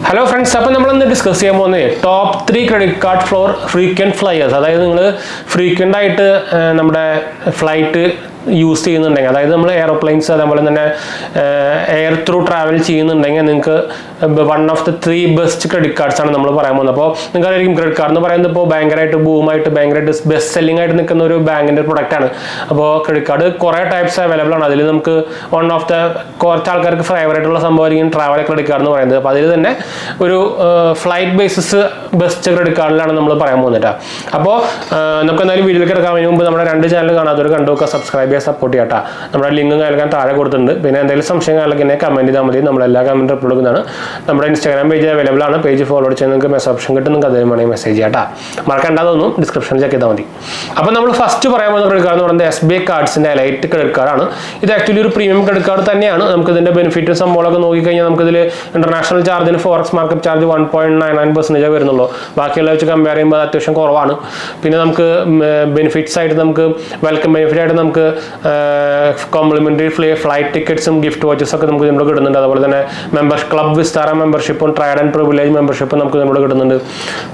Hello friends, we will discuss top 3 credit card for frequent flyers. That is, frequent flight use ചെയ്യുന്നുണ്ടെങ്കിൽ അതായത് നമ്മൾ airplanes അതേപോലെ തന്നെ air through travel ചെയ്യുന്നുണ്ടെങ്കിൽ നിങ്ങൾക്ക് one of the 3 best credit cards ആണ് നമ്മൾ പറയാൻ പോകുന്നത്. അപ്പോൾ നിങ്ങൾക്കറിയാം ക്രെഡിറ്റ് കാർഡ് എന്ന് പറയുന്നത് ഇപ്പോൾ ഭയങ്കരമായിട്ട് ബൂമായിട്ട് ഭയങ്കരമായിട്ട് ബെസ്റ്റ് സെല്ലിംഗ് ആയിട്ട് നിൽക്കുന്ന ഒരു ബാങ്കിൻ്റെ പ്രൊഡക്റ്റ് ആണ്. അപ്പോൾ ക്രെഡിറ്റ് കാർഡ് കുറേ ടൈപ്സ് അവൈലബിൾ ആണ്. അതിൽ നമുക്ക് വൺ ഓഫ് ദ കുറച്ച് ആൾക്കാർക്ക് ഫേവറേറ്റ് ഉള്ള സംഭവമായിരിക്കും ട്രാവൽ ക്രെഡിറ്റ് കാർഡ് എന്ന് പറയുന്നത്. അപ്പോൾ അതിൽ തന്നെ ഒരു ഫ്ലൈറ്റ് ബേസിസ് ബെസ്റ്റ് ക്രെഡിറ്റ് കാർഡിലാണ് നമ്മൾ പറയാൻ പോകുന്നത്. അപ്പോൾ നമുക്ക് എന്തായാലും വീഡിയോയിലേക്ക് ഇറക്കാൻ മുമ്പ് നമ്മുടെ 2 ചാനൽ കാണാത്തവർ കണ്ടുവെക്കുക, സബ്സ്ക്രൈബ് സപ്പോർട്ട് ചെയ്യാം. നമ്മുടെ ലിങ്ക് നൽകാൻ താഴെ കൊടുത്തിട്ടുണ്ട്. പിന്നെ എന്തെങ്കിലും സംശയങ്ങളൊക്കെ എന്നെ കമന്റ് ചെയ്താൽ മതി. നമ്മളെല്ലാ കമന്റ് റിപ്ലൈ കൊടുക്കുന്നതാണ്. നമ്മുടെ ഇൻസ്റ്റാഗ്രാം പേജ് അവൈലബിൾ ആണ്. പേജ് ഫോളോ ചെയ്ത് നിങ്ങൾക്ക് മെസ്സേജ് ഓപ്ഷൻ കിട്ടും. നിങ്ങൾക്ക് അതിന് വേണമെങ്കിൽ മെസ്സേജ് ചെയ്യാം. മറക്കണ്ടാതൊന്നും ഡിസ്ക്രിപ്ഷനിൽ ചെക്ക് ചെയ്താൽ മതി. അപ്പോൾ നമ്മൾ ഫസ്റ്റ് പറയാൻ പോകുന്ന ക്രെഡിറ്റ് കാർഡ് എന്ന് പറയുന്നത് SBI കാർഡ്സിന്റെ എലൈറ്റ് ക്രെഡിറ്റ് കാർഡാണ്. ഇത് ആക്ച്വലി ഒരു പ്രീമിയം ക്രെഡിറ്റ് കാർഡ് തന്നെയാണ്. നമുക്ക് ഇതിന്റെ ബെനിഫിറ്റ് സംഭവങ്ങളൊക്കെ നോക്കിക്കഴിഞ്ഞാൽ നമുക്കിതിൽ ഇന്റർനാഷണൽ ചാർജിന് ഫോറക്സ് മാർക്കറ്റ് ചാർജ് 1.99% വരുന്നുള്ളൂ. ബാക്കിയുള്ള വെച്ച് കമ്പയർ ചെയ്യുമ്പോൾ അത്യാവശ്യം കുറവാണ്. പിന്നെ നമുക്ക് ബെനിഫിറ്റ്സ് ആയിട്ട് നമുക്ക് വെൽക്കം ബെനിഫിറ്റ് ആയിട്ട് നമുക്ക് കോംപ്ലിമെന്ററി ഫ്ലൈറ്റ് ടിക്കറ്റ്സും ഗിഫ്റ്റ് വാച്ചസ് ഒക്കെ നമുക്ക് ഇതിലൂടെ കിട്ടുന്നുണ്ട്. അതുപോലെ തന്നെ ക്ലബ് വിസ്താര മെമ്പർഷിപ്പും ട്രയഡ് ആൻഡ് പ്രിവിലേജ് മെമ്പർഷിപ്പും നമുക്ക് ഇതിലൂടെ കിട്ടുന്നുണ്ട്.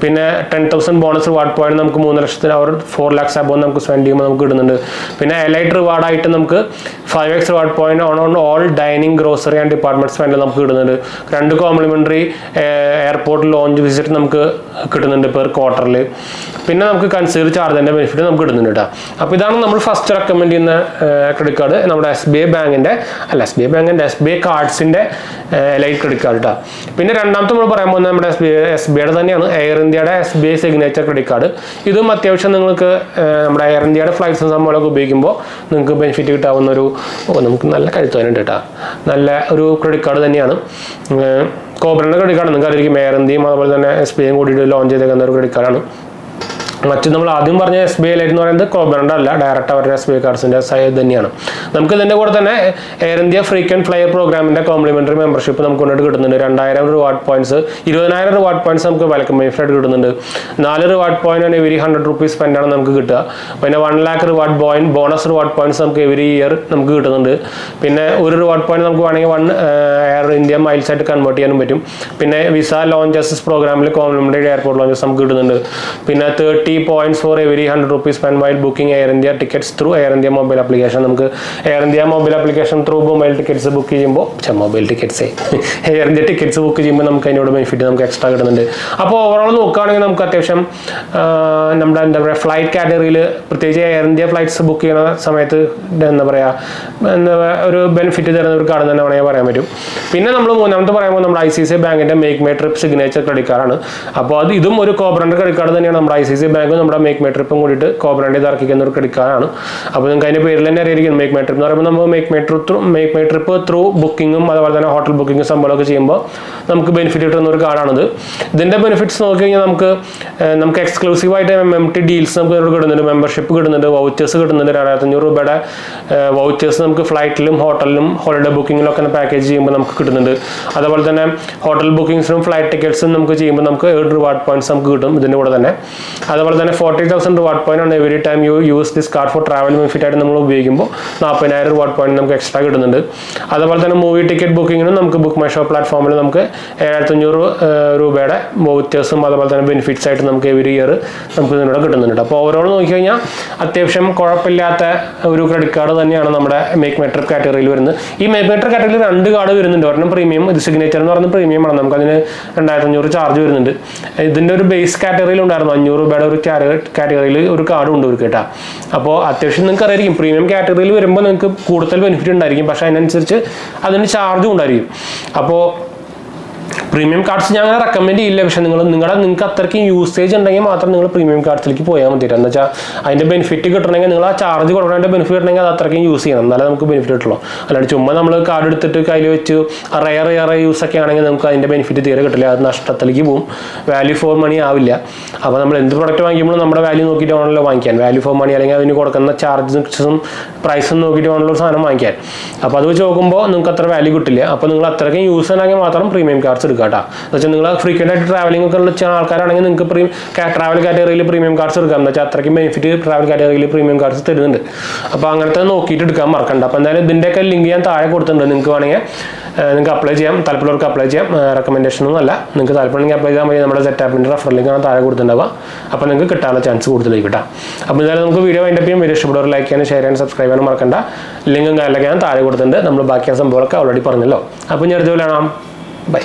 പിന്നെ 10,000 ബോണസ് റിവാർഡ് പോയിന്റ് നമുക്ക് 3 ലക്ഷത്തിന് അവർ 4 lakhs അബോവ് നമുക്ക് സ്പെൻഡ് ചെയ്യുമ്പോൾ നമുക്ക് കിട്ടുന്നുണ്ട്. പിന്നെ എലൈറ്റ് റിവാർഡായിട്ട് നമുക്ക് 5x reward point on all dining grocery and department spend നമുക്ക് കിട്ടുന്നുണ്ട്. 2 കോംപ്ലിമെന്ററി എയർപോർട്ട് ലോഞ്ച് വിസിറ്റ് നമുക്ക് കിട്ടുന്നുണ്ട് പെർ ക്വാർട്ടറിൽ. പിന്നെ നമുക്ക് കൺസീർ ചാർജിന്റെ ബെനിഫിറ്റ് നമുക്ക് കിട്ടുന്നുണ്ട് കേട്ടോ. അപ്പോൾ ഇതാണ് നമ്മൾ ഫസ്റ്റ് റെക്കമെൻഡ് ചെയ്യുന്ന ക്രെഡിറ്റ് കാർഡ്. നമ്മുടെ SBI SBI കാർഡ്സിന്റെ എലൈറ്റ് ക്രെഡിറ്റ് കാർഡ് കേട്ടോ. പിന്നെ രണ്ടാമത്തെ നമ്മൾ പറയാൻ പോകുന്നത് നമ്മുടെ SBIയുടെ തന്നെയാണ്, എയർ ഇന്ത്യയുടെ SBI സിഗ്നേച്ചർ ക്രെഡിറ്റ് കാർഡ്. ഇതും അത്യാവശ്യം നിങ്ങൾക്ക് നമ്മുടെ എയർ ഇന്ത്യയുടെ ഫ്ലൈറ്റ്സും സംഭവങ്ങളൊക്കെ ഉപയോഗിക്കുമ്പോൾ നിങ്ങൾക്ക് ബെനിഫിറ്റ് കിട്ടാവുന്ന ഒരു നമുക്ക് നല്ല കരുത്തുണ്ട് കേട്ടോ. നല്ല ഒരു ക്രെഡിറ്റ് കാർഡ് തന്നെയാണ്. കോബ്രയുടെ ക്രെഡിറ്റ് കാർഡ് നിങ്ങൾക്ക് അറിയാം. എയർ ഇന്ത്യയും അതുപോലെ തന്നെ SBIയും കൂടിയിട്ട് ലോഞ്ച് ചെയ്തേക്കുന്ന ഒരു ക്രെഡിറ്റ് കാർഡാണ്. മറ്റ് നമ്മൾ ആദ്യം പറഞ്ഞ SBI ലൈറ്റ് എന്ന് പറയുന്നത് കോബ്രയുടെ അല്ല, ഡയറക്റ്റ് അവരുടെ SBI കാർഡ്സിന്റെ സൈഡ് തന്നെയാണ്. നമുക്ക് ഇതിന്റെ കൂടെ തന്നെ എയർ ഇന്ത്യ ഫ്രീക്വന്റ് ഫ്ലയർ പ്രോഗ്രാമിന്റെ കോംപ്ലിമെന്ററി മെമ്പർഷിപ്പ് നമുക്ക് കൊണ്ടിട്ട് കിട്ടുന്നുണ്ട്. 2000 റിവാർഡ് പോയിന്റ്സ്, 20,000 റിവാർഡ് പോയിന്റ്സ് നമുക്ക് വെൽക്കം ബെനിഫിറ്റ് ആയിട്ട് കിട്ടുന്നുണ്ട്. 4 reward point every 100 rupees spend ആണ് നമുക്ക് കിട്ടുക. പിന്നെ 1 lakh reward point bonus reward points നമുക്ക് എവരി ഇയർ നമുക്ക് കിട്ടുന്നുണ്ട്. പിന്നെ 1 റിവാർഡ് പോയിന്റ് നമുക്ക് വേണമെങ്കിൽ 1 എയർ ഇന്ത്യ മൈൽസ് ആയിട്ട് കൺവേർട്ട് ചെയ്യാനും പറ്റും. പിന്നെ വിസ ലോഞ്ചസ് പ്രോഗ്രാമിൽ കോംപ്ലിമെന്ററി എയർപോർട്ട് ലോഞ്ചസ് നമുക്ക് കിട്ടുന്നുണ്ട്. പിന്നെ 30 points for every 100 rupees spent while booking Air India tickets through Air India mobile application. നമുക്ക് Air India mobile application through mobile tickets book ചെയ്യുമ്പോൾ mobile tickets Air India tickets book ചെയ്യുമ്പോൾ നമുക്ക് അതിനോട് benefit നമുക്ക് extra കിട്ടുന്നുണ്ട്. അപ്പോൾ overall നോക്കുകയാണെങ്കിൽ നമുക്ക് അത്യാവശ്യം നമ്മുടെ എന്താ പറയുക ഫ്ലൈറ്റ് കാറ്റഗറിയിൽ പ്രത്യേകിച്ച് എയർ ഇന്ത്യ ഫ്ലൈറ്റ്സ് ബുക്ക് ചെയ്യുന്ന സമയത്ത് എന്താ പറയുക ഒരു ബെനിഫിറ്റ് തരുന്ന ഒരു കാർഡ് തന്നെ വേണമെങ്കിൽ പറയാൻ പറ്റും. പിന്നെ നമ്മൾ മൂന്നാമത്തെ പറയുമ്പോൾ നമ്മുടെ ICICI ബാങ്കിന്റെ make my trip signature credit കാർഡാണ്. അപ്പോൾ ഇതും ഒരു കോബ്രന്റെ ക്രെഡിറ്റ് കാർഡ് തന്നെയാണ്. നമ്മുടെ ICICI ബാങ്ക് നമ്മുടെ മേക്ക് മൈ ട്രിപ്പും കൂടിയിട്ട് കോബ്രന്റെ ഇറക്കിക്കുന്ന ഒരു ക്രെഡിറ്റ് കാർഡാണ്. അപ്പോൾ നിങ്ങൾക്ക് അതിന്റെ പേരിൽ തന്നെ അറിയായിരിക്കും മേക്ക് മൈ ട്രിപ്പ് എന്ന് പറയുമ്പോൾ നമ്മൾ മേക്ക് മൈ ട്രിപ്പ് ത്രൂ ബുക്കിങ്ങും അതുപോലെ തന്നെ ഹോട്ടൽ ബുക്കിങ്ങും സംഭവമൊക്കെ ചെയ്യുമ്പോൾ നമുക്ക് ബെനിഫിറ്റ് കിട്ടുന്ന ഒരു കാർഡാണിത്. ഇതിന്റെ ബെനിഫിറ്റ്സ് നോക്കി കഴിഞ്ഞാൽ നമുക്ക് എക്സ്ക്ലൂസീവ് ആയിട്ട് MMT ഡീൽസ് നമുക്ക് കിട്ടുന്നുണ്ട്, മെമ്പർഷിപ്പ് കിട്ടുന്നുണ്ട്, വൗച്ചേഴ്സ് കിട്ടുന്നുണ്ട്. 2,500 രൂപയുടെ വൗച്ചേഴ്സ് നമുക്ക് ഫ്ലൈറ്റിലും ഹോട്ടലിലും ഹോളിഡേ ബുക്കിങ്ങിലും ഒക്കെ പാക്കേജ് ചെയ്യുമ്പോൾ നമുക്ക് കിട്ടുന്നുണ്ട്. അതുപോലെ തന്നെ ഹോട്ടൽ ബുക്കിംഗ്സിനും ഫ്ലൈറ്റ് ടിക്കറ്റ്സും നമുക്ക് ചെയ്യുമ്പോൾ നമുക്ക് 7 റിവാർഡ് പോയിന്റ്സ് നമുക്ക് കിട്ടും ഇതിന്റെ കൂടെ തന്നെ. അതുപോലെ തന്നെ 40,000 റിവാർഡ് പോയിന്റ് ആണ് every time you use this card for travel benefit ആയിട്ട് നമ്മൾ ഉപയോഗിക്കുമ്പോൾ 40,000 റിവാർഡ് പോയിന്റ് നമുക്ക് എക്സ്ട്രാ കിട്ടുന്നുണ്ട്. അതുപോലെ തന്നെ മൂവി ടിക്കറ്റ് ബുക്കിങ്ങിനും നമുക്ക് ബുക്ക് മൈ ഷോ പ്ലാറ്റ്ഫോമിൽ നമുക്ക് 7,500 രൂപയുടെ വൗച്ചേഴ്സും അതുപോലെ തന്നെ ബെനിഫിറ്റ്സ് ആയിട്ട് നമുക്ക് എവരി ഇയർ നമുക്ക് ഇതിനോട് കിട്ടുന്നുണ്ട്. അപ്പോൾ ഓവറോൾ നോക്കിക്കഴിഞ്ഞാൽ അത്യാവശ്യം കുഴപ്പമില്ലാത്ത ഒരു ക്രെഡിറ്റ് കാർഡ് തന്നെയാണ് നമ്മുടെ മേക്ക് മൈ ട്രിപ്പ് കാറ്റഗറിയിൽ വരുന്നത്. ഈ മേക്ക് മൈ ട്രിപ്പ് കാറ്റഗറിയിൽ 2 കാർഡ് വരുന്നുണ്ട്. ഒരെണ്ണം പ്രീമിയം, ഇത് സിഗ്നേച്ചർ എന്ന് പറയുന്നത് പ്രീമിയം ആണ്. നമുക്ക് അതിന് 2,500 ചാർജ് വരുന്നുണ്ട്. ഇതിന്റെ ഒരു ബേസ് കാറ്റഗറിയിൽ ഉണ്ടായിരുന്നു 500 രൂപയുടെ ഒരു കാറ്റഗറിയിൽ ഒരു കാർഡ് ഉണ്ട് ഒരു കേട്ടാ. അപ്പോൾ അത്യാവശ്യം നിങ്ങൾക്ക് അറിയായിരിക്കും പ്രീമിയം കാറ്റഗറിയിൽ വരുമ്പോൾ നിങ്ങൾക്ക് കൂടുതൽ ബെനിഫിറ്റ് ഉണ്ടായിരിക്കും. പക്ഷേ അതിനനുസരിച്ച് അതിന് ചാർജും ഉണ്ടായിരിക്കും. അപ്പോൾ പ്രീമിയം കാർഡ്സ് ഞാൻ അങ്ങനെ റെക്കമെൻഡ് ചെയ്യില്ല. പക്ഷേ നിങ്ങൾക്ക് അത്രയ്ക്ക് യൂസേജ് ഉണ്ടെങ്കിൽ മാത്രം നിങ്ങൾ പ്രീമിയം കാർഡ്സിലേക്ക് പോയാൽ മതി. എന്താ വെച്ചാൽ അതിന്റെ ബെനിഫിറ്റ് കിട്ടണമെങ്കിൽ നിങ്ങൾ ആ ചാർജ് കൊടുക്കേണ്ട ബെനിഫിറ്റ് കിട്ടണമെങ്കിൽ അത് അത്രയ്ക്കും യൂസ് ചെയ്യണം, എന്നാലേ നമുക്ക് ബെനിഫിറ്റ് കിട്ടുള്ളൂ. അല്ലാണ്ട് ചുമ്മാ നമ്മൾ കാർഡ് എടുത്തിട്ട് കയ്യിൽ വെച്ച് റയർ യൂസ് ഒക്കെ ആണെങ്കിൽ നമുക്ക് അതിന്റെ ബെനിഫിറ്റ് തീരെ കിട്ടില്ല. അത് നഷ്ടത്തിലേക്ക് പോകും, വാല്യൂ ഫോർ മണി ആവില്ല. അപ്പോൾ നമ്മൾ എന്ത് പ്രൊഡക്റ്റ് വാങ്ങിക്കുമ്പോഴും നമ്മുടെ വാല്യൂ നോക്കിയിട്ട് വേണമല്ലോ വാങ്ങിക്കാൻ. വാല്യൂ ഫോർ മണി അല്ലെങ്കിൽ അതിന് കൊടുക്കുന്ന ചാർജസും പ്രൈസും നോക്കിയിട്ട് വേണമല്ലോ സാധനം വാങ്ങിക്കാൻ. അപ്പോൾ അത് വെച്ച് നോക്കുമ്പോൾ നിങ്ങൾക്ക് അത്ര വാല്യൂ കിട്ടില്ല. അപ്പോൾ നിങ്ങൾ അത്രയ്ക്കും യൂസ് ചെയ്യണമെങ്കിൽ മാത്രം പ്രീമിയം കാർഡ്സ് എടുക്കുക കേട്ടോ. എന്ന് വെച്ചാൽ നിങ്ങൾ ഫ്രീക്വന്റ് ആയിട്ട് ട്രാവലിംഗ് ഒക്കെ ഉള്ള ആൾക്കാരാണെങ്കിൽ നിങ്ങൾക്ക് ട്രാവൽ കാറ്റഗറിയിൽ പ്രീമിയം കാർഡ്സ് എടുക്കാം. എന്ന് വെച്ചാൽ അത്രയ്ക്കും ബെനിഫിറ്റ് ട്രാവൽ കാറ്റഗറിയിൽ പ്രീമിയം കാർഡ്സ് തരുന്നുണ്ട്. അപ്പോൾ അങ്ങനത്തെ നോക്കിയിട്ട് എടുക്കാൻ മറക്കണ്ട. അപ്പോൾ എന്തായാലും ഇതിൻ്റെയൊക്കെ ലിങ്ക് ഞാൻ താഴെ കൊടുത്തിട്ടുണ്ട്. നിങ്ങൾക്ക് വേണമെങ്കിൽ നിങ്ങൾക്ക് അപ്ലൈ ചെയ്യാം, താല്പര്യമുള്ളവർക്ക് അപ്ലൈ ചെയ്യാം. റെക്കമെൻഡേഷൻ ഒന്നും അല്ല, നിങ്ങൾക്ക് താല്പര്യമുണ്ടെങ്കിൽ അപ്ലൈ ചെയ്യാൻ മതി. നമ്മുടെ സെറ്റ് ആപ്പിൻ്റെ റെഫറൽ ലിങ്കാണ് താഴെ കൊടുത്തിട്ടുണ്ടാവുക. അപ്പോൾ നിങ്ങൾക്ക് കിട്ടാനുള്ള ചാൻസ് കൂടുതലായി കിട്ടാം. അപ്പോൾ എന്തായാലും നമുക്ക് വീഡിയോ വൈൻഡപ്പ് ചെയ്യാം. വീഡിയോ ഇഷ്ടപ്പെടുന്നവർ ലൈക്ക് ചെയ്യാനും ഷെയർ ചെയ്യാനും സബ്സ്ക്രൈബ് ചെയ്യാനും മറക്കണ്ട. ലിങ്കും കാര്യങ്ങളൊക്കെ ഞാൻ താഴെ കൊടുത്തിട്ടുണ്ട്. നമ്മൾ ബാക്കിയുള്ള സംഭവങ്ങളൊക്കെ ഓൾറെഡി പറഞ്ഞല്ലോ. അപ്പോൾ ഞാൻ അടുത്ത വീഡിയോയിൽ കാണാം. ബൈ.